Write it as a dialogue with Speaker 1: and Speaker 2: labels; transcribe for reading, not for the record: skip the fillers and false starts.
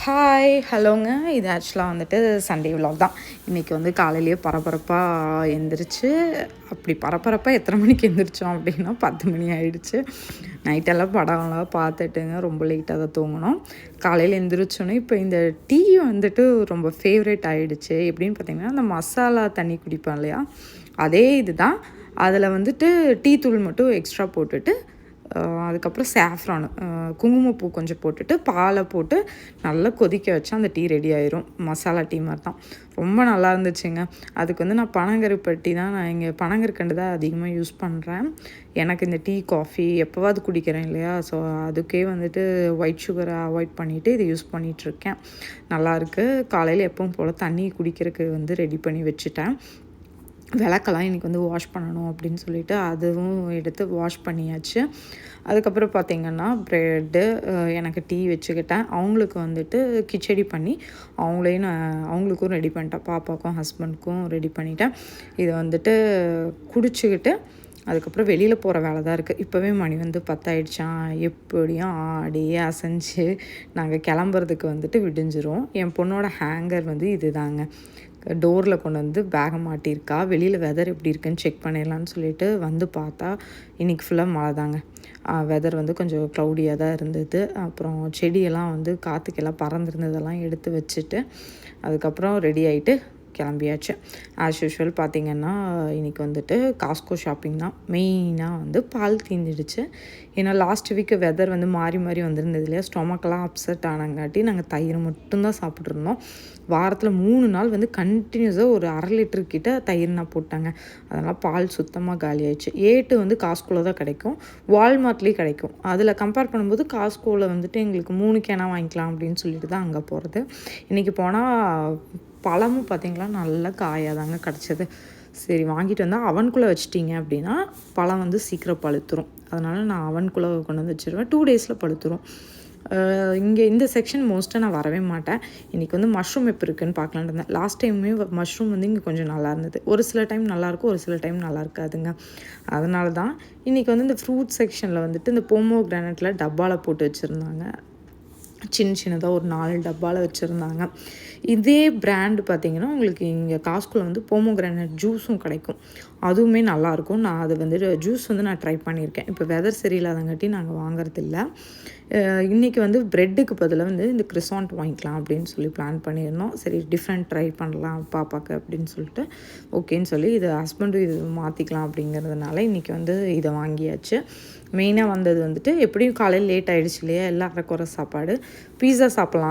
Speaker 1: Hi ஹலோங்க. இது ஆக்சுவலாக வந்துட்டு சண்டே விலாக் தான். இன்றைக்கி வந்து காலையிலேயே பரபரப்பாக எந்திரிச்சு, அப்படி பரபரப்பாக எத்தனை மணிக்கு எந்திரிச்சோம் அப்படின்னா 10 மணி ஆகிடுச்சு. நைட்டெல்லாம் படம்லாம் பார்த்துட்டுங்க ரொம்ப லேட்டாக தான் தூங்கினோம். காலையில் எந்திரிச்சோன்னே இப்போ இந்த டீ வந்துட்டு ரொம்ப ஃபேவரேட் ஆகிடுச்சு. எப்படின்னு பார்த்திங்கன்னா, அந்த மசாலா தண்ணி குடிப்போம் இல்லையா, அதே இது தான். அதில் வந்துட்டு டீ தூள் மட்டும் எக்ஸ்ட்ரா போட்டுட்டு அதுக்கப்புறம் சாஃப்ரான் குங்குமப்பூ கொஞ்சம் போட்டுட்டு பாலை போட்டு நல்லா கொதிக்க வச்சா அந்த டீ ரெடி ஆயிரும். மசாலா டீ மாதிரி தான். ரொம்ப நல்லா இருந்துச்சுங்க. அதுக்கு வந்து நான் பனங்கருப்பட்டி தான், நான் இங்கே பனங்கற்கண்டு தான் அதிகமாக யூஸ் பண்ணுறேன். எனக்கு இந்த டீ காஃபி எப்போவாது குடிக்கிறேன் இல்லையா, ஸோ அதுக்கே வந்துட்டு ஒயிட் சுகரை அவாய்ட் பண்ணிவிட்டு இதை யூஸ் பண்ணிகிட்ருக்கேன். நல்லாயிருக்கு. காலையில் எப்பவும் போல் தண்ணி குடிக்கிறதுக்கு வந்து ரெடி பண்ணி வச்சுட்டேன். விளக்கெல்லாம் இன்றைக்கி வந்து வாஷ் பண்ணணும் அப்படின்னு சொல்லிட்டு அதுவும் எடுத்து வாஷ் பண்ணியாச்சு. அதுக்கப்புறம் பார்த்திங்கன்னா ப்ரெட்டு, எனக்கு டீ வச்சுக்கிட்டேன். அவங்களுக்கு வந்துட்டு கிச்சடி பண்ணி அவங்களுக்கும் ரெடி பண்ணிட்டேன். பாப்பாவுக்கும் ஹஸ்பண்டுக்கும் ரெடி பண்ணிட்டேன். இதை வந்துட்டு குடிச்சுக்கிட்டு அதுக்கப்புறம் வெளியில் போகிற வேலை தான் இருக்குது. இப்போவே மணி வந்து 10 ஆயிடுச்சான். எப்படியும் ஆடியே அசைஞ்சு நாங்கள் கிளம்புறதுக்கு வந்துட்டு விடிஞ்சிரும். என் பொண்ணோட ஹேங்கர் வந்து இது தாங்க, டோரில் கொண்டு வந்து பேகை மாட்டியிருக்கா. வெளியில் வெதர் எப்படி இருக்குன்னு செக் பண்ணிடலான்னு சொல்லிட்டு வந்து பார்த்தா இன்றைக்கி ஃபுல்லாக மழை தாங்க. வெதர் வந்து கொஞ்சம் க்ளவுடியாக தான் இருந்தது. அப்புறம் செடியெல்லாம் வந்து காற்றுக்கெல்லாம் பறந்துருந்ததெல்லாம் எடுத்து வச்சுட்டு அதுக்கப்புறம் ரெடி ஆகிட்டு கிளம்பியாச்சு. ஆஸ் யூஷுவல் பார்த்திங்கன்னா இன்றைக்கி வந்துட்டு காஸ்கோ ஷாப்பிங் தான். மெயினாக வந்து பால் தீர்ந்துடுச்சு. ஏன்னா லாஸ்ட் வீக்கு வெதர் வந்து மாறி மாறி வந்திருந்தது இல்லையா, ஸ்டொமக்கெல்லாம் அப்செட் ஆனங்காட்டி நாங்கள் தயிர் மட்டும்தான் சாப்பிட்ருந்தோம். வாரத்தில் 3 நாள் வந்து கண்டினியூஸாக ஒரு 1/2 லிட்டர் கிட்ட தயிர் நான் போட்டாங்க. அதனால் பால் சுத்தமாக காலி ஆயிடுச்சு. ஏட்டு வந்து காஸ்கோவில் தான் கிடைக்கும், வால்மார்ட்லேயும் கிடைக்கும். அதில் கம்பேர் பண்ணும்போது காஸ்கோவில் வந்துட்டு எங்களுக்கு 3 கேனா வாங்கிக்கலாம் அப்படின்னு சொல்லிட்டு தான் அங்கே போகிறது. இன்றைக்கி போனால் பழமும் பார்த்திங்களா நல்லா காயாக தாங்க கிடச்சிது. சரி வாங்கிட்டு வந்தால் அவனுக்குள்ளே வச்சிட்டிங்க அப்படின்னா பழம் வந்து சீக்கிரம் பழுத்துரும். அதனால் நான் அவனுக்குள்ளே கொண்டு வந்து வச்சுருவேன். 2 டேஸில் பழுத்துரும். இங்கே இந்த செக்ஷன் மோஸ்ட்டாக நான் வரவே மாட்டேன். இன்றைக்கி வந்து மஷ்ரூம் எப்போ இருக்குதுன்னு பார்க்கலான்னு இருந்தேன். லாஸ்ட் டைமுமே மஷ்ரூம் வந்து இங்கே கொஞ்சம் நல்லா இருந்தது. ஒரு சில டைம் நல்லாயிருக்கும், ஒரு சில டைம் நல்லா இருக்காதுங்க. அதனால தான் இன்றைக்கி வந்து இந்த ஃப்ரூட் செக்ஷனில் வந்துட்டு இந்த போமோகிரானட்டில் டப்பாவில் போட்டு வச்சுருந்தாங்க. சின்னதாக ஒரு 4 டப்பாவில் வச்சுருந்தாங்க. இதே பிராண்டு பார்த்திங்கன்னா உங்களுக்கு இங்கே காஸ்கோவில் வந்து போமோகிரானட் ஜூஸும் கிடைக்கும். அதுவுமே நல்லாயிருக்கும். நான் அது வந்து ஜூஸ் வந்து நான் ட்ரை பண்ணியிருக்கேன். இப்போ வெதர் சரியில்லாதங்காட்டி நாங்கள் வாங்குறதில்ல. இன்றைக்கி வந்து ப்ரெட்டுக்கு பதிலாக வந்து இந்த கிரிசாண்ட் வாங்கிக்கலாம் அப்படின்னு சொல்லி பிளான் பண்ணியிருந்தோம். சரி டிஃப்ரெண்ட் ட்ரை பண்ணலாம் பாப்பாக்கு அப்படின்னு சொல்லிட்டு ஓகேன்னு சொல்லி இது ஹஸ்பண்டும் இது மாற்றிக்கலாம் அப்படிங்கிறதுனால இன்றைக்கி வந்து இதை வாங்கியாச்சு. மெயினாக வந்தது வந்துட்டு எப்படியும் காலையில் லேட் ஆகிடுச்சு இல்லையா, எல்லாம் அரைக்குறை சாப்பாடு, பீஸா சாப்பிட்லாம்